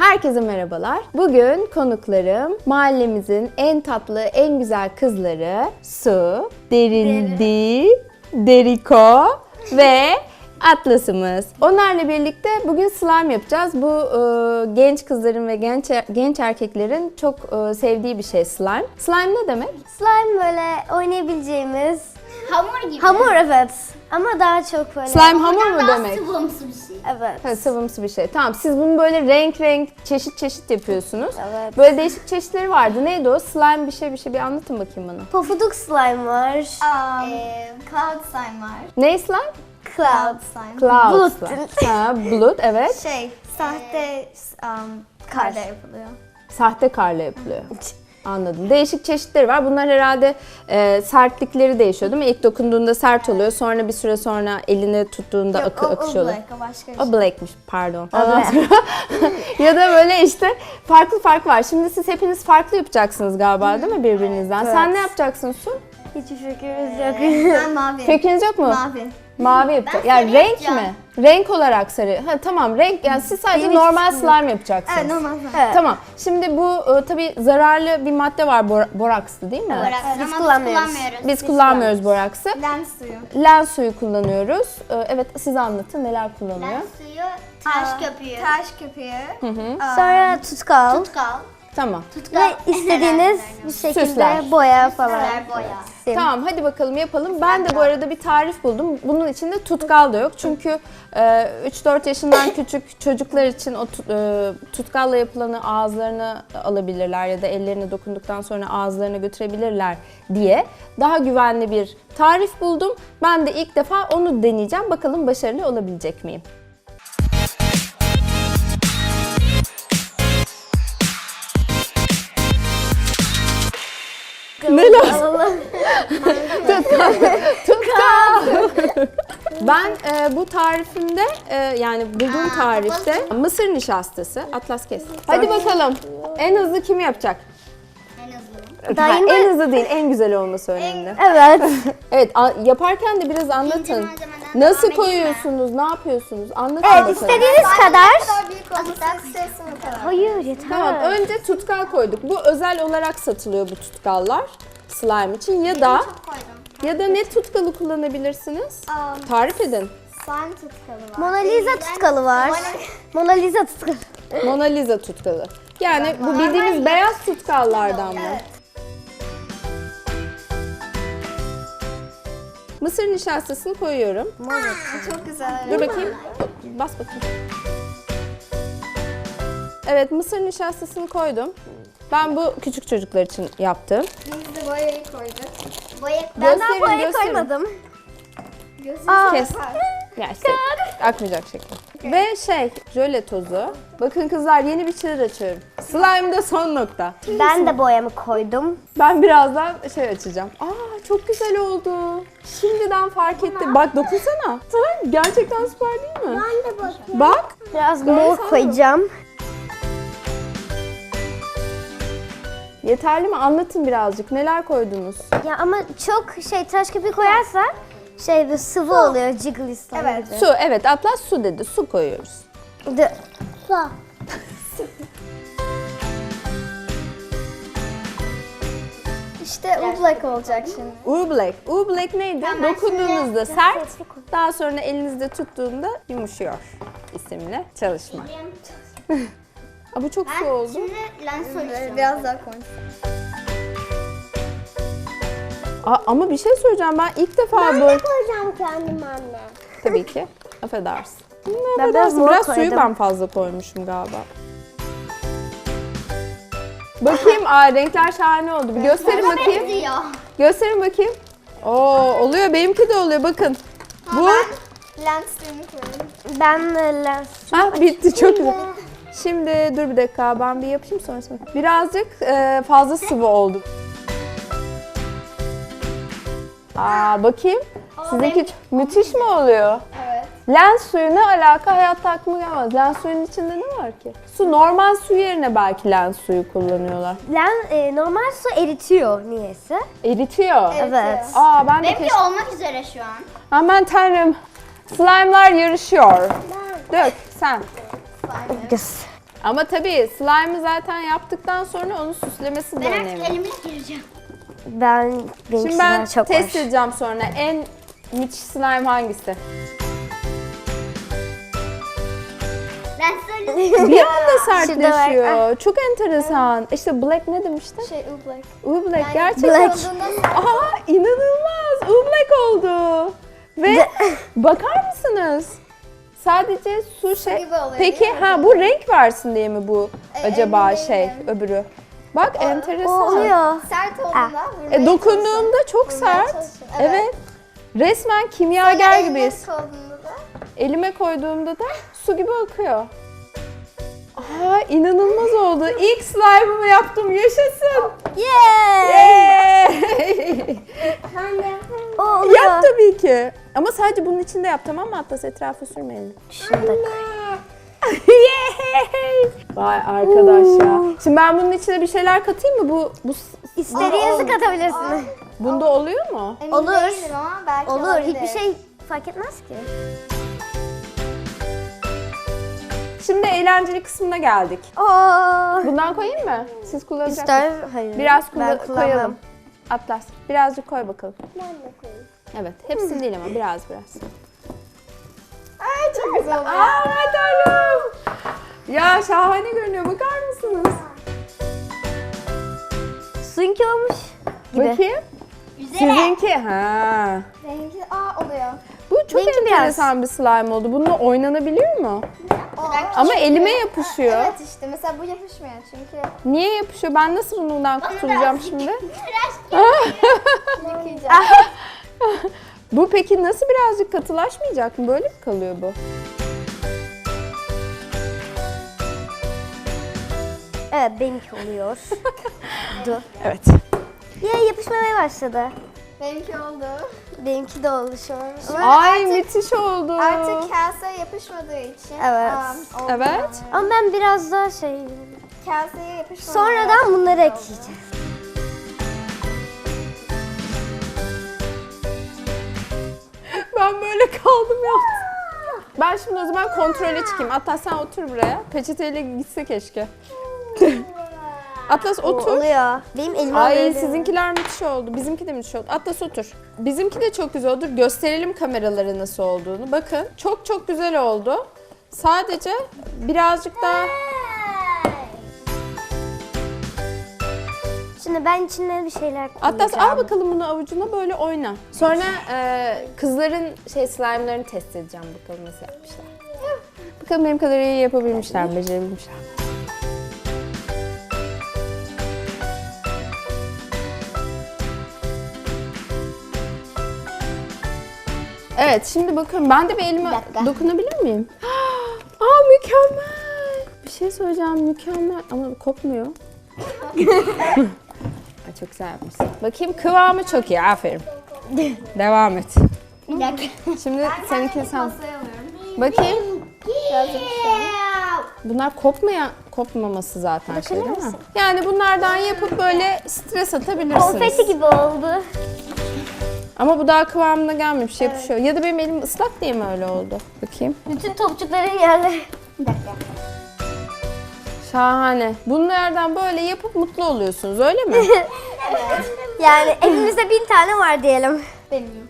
Herkese merhabalar. Bugün konuklarım mahallemizin en tatlı, en güzel kızları Su, Derindi, Deriko ve Atlas'ımız. Onlarla birlikte bugün slime yapacağız. Bu genç kızların ve genç erkeklerin çok sevdiği bir şey slime. Slime ne demek? Slime böyle oynayabileceğimiz Hamur gibi. hamur, evet. Ama daha çok böyle. Slime hamur mu Daha demek? sıvımsı bir şey. Evet. Ha, sıvımsı bir şey. Tamam, siz bunu böyle renk çeşit yapıyorsunuz. Evet. Böyle değişik çeşitleri vardı. Neydi o? Slime bir anlatın bakayım bana. Pofuduk slime var. Cloud slime var. Ne slime? Cloud. slime. Cloud Bulut. slime. Ha, bulut, evet. Sahte karda yapılıyor. Sahte karla yapılıyor. Anladım. Değişik çeşitleri var. Bunlar herhalde sertlikleri değişiyor değil mi? İlk dokunduğunda sert oluyor. Sonra bir süre sonra elini tuttuğunda akış oluyor. O başka bir O şey. black'miş, pardon. Ondan sonra ya da böyle işte farklı var. Şimdi siz hepiniz farklı yapacaksınız galiba değil mi birbirinizden? Evet. Sen ne yapacaksın Su? Hiçbir fikrimiz yok. Ben mavi. Fikriniz yok mu? Mavi. Mavi yapacak. Ben Yani sarı renk yapacağım. mi? Renk olarak sarı. Ha tamam, renk. Yani siz sadece Benim hiç normal fikrim yok. slime yapacaksınız. Evet normal. Evet. Tamam. Şimdi bu tabii zararlı bir madde var. Borakslı değil mi? Biz kullanmıyoruz. Biz kullanmıyoruz boraksı. Lens suyu. Lens suyu kullanıyoruz. Evet, siz anlatın neler kullanıyor. Lens suyu, taş köpüğü. Taş köpüğü. Sonra tutkal. Tutkal. Tamam. Ve istediğiniz bir şekilde Süsler. boya falan. Boya. Sim. Tamam, hadi bakalım yapalım. Ben de bu arada bir tarif buldum. Bunun içinde tutkal da yok. Çünkü 3-4 yaşından küçük çocuklar için o tutkalla yapılanı ağızlarına alabilirler ya da ellerine dokunduktan sonra ağızlarına götürebilirler diye daha güvenli bir tarif buldum. Ben de ilk defa onu deneyeceğim. Bakalım başarılı olabilecek miyim? Neler? Tutkal. Ben bu tarifimde yani bulduğum tarifte mısır nişastası, Atlas kes. Hadi bakalım. En hızlı kim yapacak? En hızlı. Daha yeni- En hızlı değil, en güzel olması önemli. Evet. Evet, yaparken de biraz anlatın. malzemeden Nasıl devam edeyim koyuyorsunuz, ne yapıyorsunuz? Anlatın Evet, bakalım. istediğiniz kadar. büyük olursa kısası mı kadar? Hayır, yeter. Tamam, önce tutkal koyduk. Bu özel olarak satılıyor bu tutkallar slime için ya da Çok koydum. ya da ne tutkalı kullanabilirsiniz? Tarif edin. Slime tutkalı var. Mona Lisa tutkalı var. Mona Lisa tutkalı. Mona Lisa tutkalı. Yani bu bildiğimiz beyaz tutkallardan mı? Evet. Mısır nişastasını koyuyorum. Çok güzel. Dur bakayım. Bas bakayım. Evet, mısır nişastasını koydum. Ben bu küçük çocuklar için yaptım. Biz de boyayı koyduk. Boya Gösterin, Boya gösterin. koymadım. Kes. Ya işte akmayacak şekilde. Ve jöle tozu. Bakın kızlar, yeni bir çığır açıyorum. Slime'da son nokta. Ben de boyamı koydum. Ben birazdan açacağım. Çok güzel oldu. Şimdiden fark ettim. Bak dokunsana. Gerçekten süper değil mi? Ben de bakayım. Bak. Biraz Böyle mor sen koyacağım. Yeterli mi? Anlatın birazcık. Neler koydunuz? Ya ama çok taş köpüğü koyarsa bir sıvı oluyor, jiggly slime Evet. gibi. Su. Evet, Atlas su dedi. Su koyuyoruz. Su. İşte black olacak şimdi. Urblack. Urblack neydi? Dokunduğunuzda sert, daha sonra elinizde tuttuğunda yumuşuyor isimli çalışma. Bu çok su oldu. Şimdi lens suyu. Biraz daha koy. Ama bir şey söyleyeceğim. Ben ilk defa böyle... koyacağım kendim anne. Tabii ki. Affedersin. Ben biraz mor Biraz suyu koydum. ben fazla koymuşum galiba. Bakayım, renkler şahane oldu. Bir gösterin bakayım. Benziyor. Gösterin bakayım. Oluyor. Benimki de oluyor. Bakın. Bu Lens suyunu koyalım. Ben lens. bitti. Çok güzel. Şimdi dur bir dakika. Ben bir yapayım sonrasında. Birazcık fazla sıvı oldu. Bakayım. Sizinki müthiş mi oluyor? Evet. Lens suyu ne alaka? Hayatta aklıma gelmez. Lens suyunun içinde ne var ki? Normal su yerine belki lens suyu kullanıyorlar. Normal su eritiyor niyeyse. Eritiyor. Evet. Ben de Benimki olmak üzere şu an. Aman tanrım. Slime'lar yarışıyor. Dök sen. Göz. Ama tabii slime'ı zaten yaptıktan sonra onun süslemesi de Ben artık önemli. elimi gireceğim. Şimdi ben Benimkinden çok test var. edeceğim sonra. En müthiş slime hangisi? Ben söyleyeyim. Bir anda Şurada sertleşiyor. Çok enteresan. İşte black ne demiştin? Black. Black gerçekten. Black. Aha inanılmaz. Black oldu. Ve bakar mısınız? Sadece su şey. gibi oluyor, Peki değil mi? ha bu renk versin diye mi bu acaba emin şey değilim. öbürü? Bak enteresan. Oluyor. Sert olduğunda Dokunduğumda çok sert. çalışın. Evet. Resmen kimyager gibiyiz. Olduğunda da Elime koyduğumda da su gibi akıyor. Aa inanılmaz oldu. İlk slime'ımı yaptım. Yaşasın. Yeah! Yay! Oluyor. Yap tabii ki. Ama sadece bunun içinde yap, tamam mı? Atlas etrafı sürme elini. Şunu da Yay! Vay arkadaş ya. Şimdi ben bunun içine bir şeyler katayım mı? Bu İstediğinizi katabilirsiniz. bunda oluyor mu? emin Olur. değilim ama belki Olur. olabilir. Hiçbir şey fark etmez ki. Şimdi eğlenceli kısmına geldik. Oo. Bundan koyayım mı? Siz kullanacak İster. mısınız? Hayır. Biraz Ben kullanmam. koyalım. Atlas, birazcık koy bakalım. Ben de koyayım. Evet, hepsini değil ama biraz. Ay çok güzel oluyor. Aa tanrım! Ya şahane görünüyor, bakar mısınız? Suyunki olmuş gibi. Bakayım. Güzel. Sizinki, ha. Benimki oluyor. Bu çok Benimki enteresan bir slime oldu. Bununla oynanabiliyor mu? Ama elime yapışıyor. Evet işte mesela bu yapışmıyor çünkü. Niye yapışıyor? Ben nasıl bundan kurtulacağım şimdi? Yıkayacağım. Bu peki nasıl birazcık katılaşmayacak mı? Böyle mi kalıyor bu? Evet benimki oluyor. Dur. Evet. Ya yapışmaya başladı. Benimki oldu. Benimki de oldu şu an. Ama, Ay müthiş oldu. Artık kaseye yapışmadığı için. Evet. Oldu Evet. yani. ama ben biraz daha şey... Kaseye yapışmadığı Sonradan bunları ekleyeceğim. Ben böyle kaldım ya. Ben şimdi o zaman kontrole çıkayım. Atlas sen otur buraya. Peçeteyle gitse keşke. Atlas otur. Oluyor. Benim elim Ay böyle- sizinkiler müthiş oldu. Bizimki de müthiş oldu. Atlas otur. Bizimki de çok güzel oldu. Gösterelim kameralara nasıl olduğunu. Bakın çok çok güzel oldu. Sadece birazcık daha... Şimdi ben içine bir şeyler koyacağım. Atlas al bakalım bunu avucuna böyle oyna. Sonra kızların slime'larını test edeceğim bakalım nasıl yapmışlar. Bakalım benim kadar iyi yapabilmişler mi, becerebilmişler mi? Evet şimdi bakın ben de bir elime dokunabilir miyim? Aa mükemmel. Bir şey söyleyeceğim mükemmel ama kopmuyor. Ay, çok güzel yapmışsın. Bakayım kıvamı çok iyi aferin. Devam et. Bir dakika. Şimdi seninki sen. Masaya alıyorum. Bakayım. Biraz yapıştıralım. Bunlar kopmaması zaten şey değil mi? Yani bunlardan yapıp böyle stres atabilirsiniz. Konfeti gibi oldu. Ama bu daha kıvamına gelmemiş, yapışıyor. Ya da benim elim ıslak diye mi öyle oldu? Bakayım. Bütün topçukların yerleri. Bir dakika. Şahane. Bunlardan böyle yapıp mutlu oluyorsunuz öyle mi? Yani elimizde 1000 tane var diyelim. Benim yok.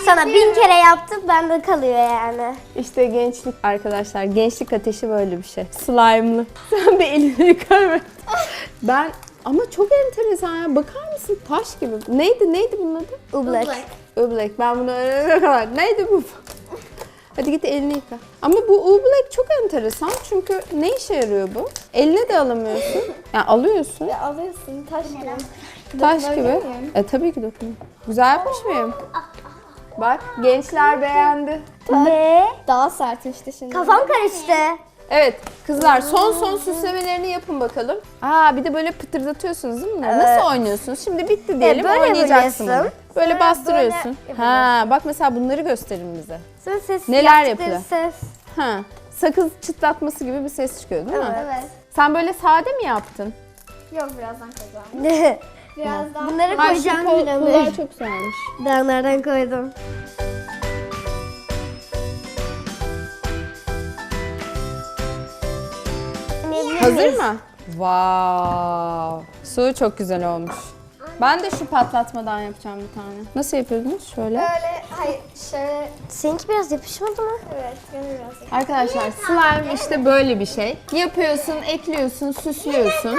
Sana 1000 kere yaptım, bende kalıyor yani. İşte gençlik arkadaşlar. Gençlik ateşi böyle bir şey. Slime'lı. Sen bir elini yıkar. Ben ama çok enteresan ya. Bakar mısın? Taş gibi. Neydi bunun adı? Oblak. Oblak. Ben bunu öğrenene kadar. Neydi bu? Hadi git elini yıka. Ama bu oblak çok enteresan çünkü ne işe yarıyor bu? Eline de alamıyorsun. Yani alıyorsun. Alıyorsun taş gibi. Taş gibi. Tabii ki dokun. Güzel yapmış mıyım? Bak gençler beğendi. Ve Daha sert işte şimdi. kafam karıştı. Evet kızlar son süslemelerini yapın bakalım. Aa bir de böyle pıtırdatıyorsunuz değil mi? bunları? Nasıl oynuyorsunuz? Şimdi bitti diyelim böyle oynayacaksın bunu. vuruyorsun. Böyle Sonra bastırıyorsun. böyle Ha bak mesela bunları gösterin bize. Sonra ses Neler yaptıkları yapılıyor? Ses. Ha sakız çıtlatması gibi bir ses çıkıyor değil mi? Evet. Sen böyle sade mi yaptın? Yok birazdan koyacağım. Biraz daha. Bunları Ay, koyacağım şu bile. kollar çok güzelmiş. Dağlardan koydum. Hazır mı? Wow. Su çok güzel olmuş. Ben de şu patlatmadan yapacağım bir tane. Nasıl yapıyordunuz? Şöyle. Böyle, hayır, şöyle. Seninki biraz yapışmadı mı? Evet, gene biraz. Arkadaşlar slime işte böyle bir şey. Yapıyorsun, ekliyorsun, süslüyorsun.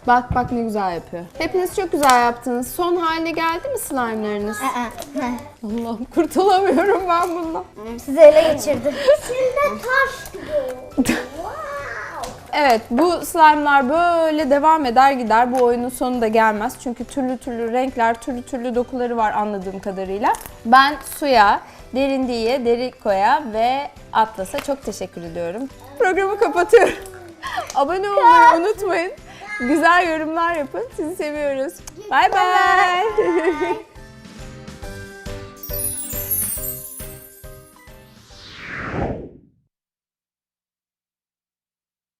Bak bak ne güzel yapıyor. Hepiniz çok güzel yaptınız. Son haline geldi mi slime'larınız? Allah'ım kurtulamıyorum ben bundan. Sizi ele geçirdi. Şimdi taş gibi. Evet, bu slime'lar böyle devam eder gider. Bu oyunun sonu da gelmez. Çünkü türlü türlü renkler, türlü türlü dokuları var anladığım kadarıyla. Ben Suya, Derindiğe, Deriko'ya ve Atlas'a çok teşekkür ediyorum. Programı kapatıyorum. Abone olmayı unutmayın. Güzel yorumlar yapın. Sizi seviyoruz. Bay bay.